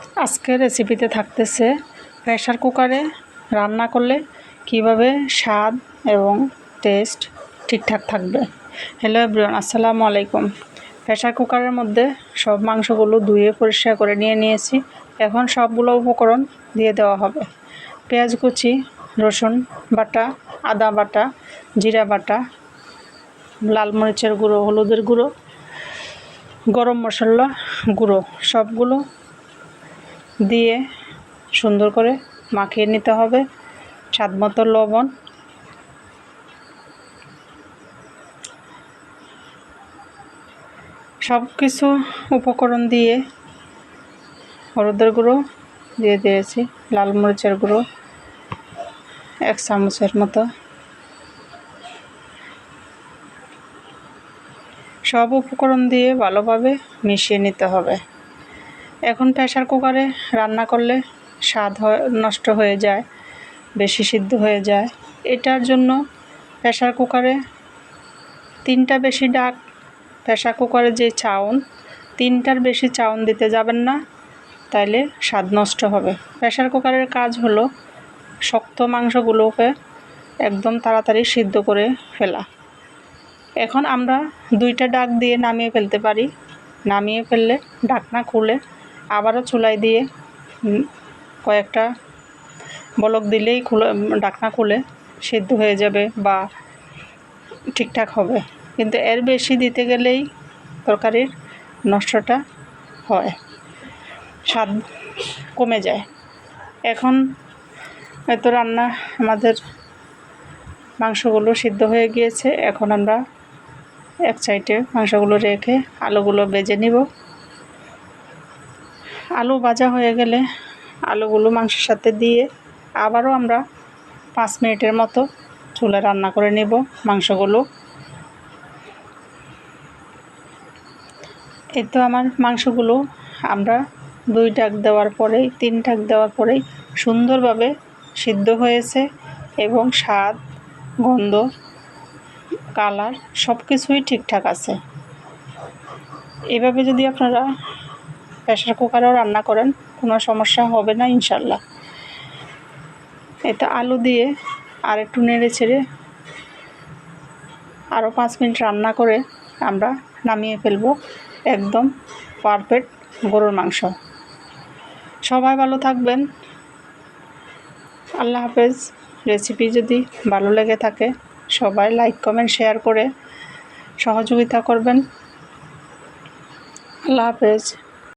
আজকের রেসিপিতে থাকতেছে প্রেসার কুকারে রান্না করলে কিভাবে স্বাদ এবং টেস্ট ঠিকঠাক থাকবে। হ্যালো এভরিওয়ান, আসসালামু আলাইকুম। প্রেসার কুকারের মধ্যে সব মাংসগুলো ধুয়ে পরিষ্কার করে নিয়েছি। এখন সবগুলো উপকরণ দিয়ে দেওয়া হবে। পেঁয়াজ কুচি, রসুন বাটা, আদা বাটা, জিরা বাটা, লাল মরিচের গুঁড়ো, হলুদের গুঁড়ো, গরম মশলা গুঁড়ো সবগুলো দিয়ে সুন্দর করে মাখিয়ে নিতে হবে। স্বাদমতো লবণ, সব কিছু উপকরণ দিয়ে হলুদের গুঁড়ো দিয়ে দিয়েছি, লাল মরিচের গুঁড়ো 1 চামচের মতো। সব উপকরণ দিয়ে ভালোভাবে মিশিয়ে নিতে হবে। এখন প্রেসার কুকারে রান্না করলে স্বাদ নষ্ট হয়ে যায়, বেশি সিদ্ধ হয়ে যায়। এটার জন্য প্রেসার কুকারে 3টা বেশি ডাক, প্রেসার কুকারে যে চাউন 3টার বেশি চাউন দিতে যাবেন না, তাইলে স্বাদ নষ্ট হবে। প্রেসার কুকারের কাজ হলো শক্ত মাংসগুলোকে একদম তাড়াতাড়ি সিদ্ধ করে ফেলা। এখন আমরা 2টা ডাক দিয়ে নামিয়ে ফেলতে পারি। নামিয়ে ফেললে ঢাকনা খুলে আবারও চুলায় দিয়ে কয়েকটা বলক দিলেই ঢাকনা খুলে সিদ্ধ হয়ে যাবে বা ঠিকঠাক হবে। কিন্তু এর বেশি দিতে গেলেই তরকারির নষ্টটা হয়, স্বাদ কমে যায়। এখন এত রান্না আমাদের মাংসগুলো সিদ্ধ হয়ে গিয়েছে। এখন আমরা এক সাইডে মাংসগুলো রেখে আলুগুলো ভেজে নিব। আলু ভাজা হয়ে গেলে আলুগুলো মাংসের সাথে দিয়ে আবারও আমরা 5 মিনিটের মতো চুলায় রান্না করে নেব মাংসগুলো। এই তো আমার মাংসগুলো আমরা 2 ডাক দেওয়ার পরেই 3 ডাক দেওয়ার পরেই সুন্দরভাবে সিদ্ধ হয়েছে এবং স্বাদ, গন্ধ, কালার সব কিছুই ঠিকঠাক আছে। এভাবে যদি আপনারা প্রেসার কুকারেও রান্না করেন কোনো সমস্যা হবে না ইনশাল্লাহ। এটা আলু দিয়ে আর একটু নেড়ে ছেড়ে আরও 5 মিনিট রান্না করে আমরা নামিয়ে ফেলবো। একদম পারফেক্ট গরুর মাংস। সবাই ভালো থাকবেন। আল্লাহ হাফেজ। রেসিপি যদি ভালো লেগে থাকে সবাই লাইক, কমেন্ট, শেয়ার করে সহযোগিতা করবেন। আল্লাহ হাফেজ।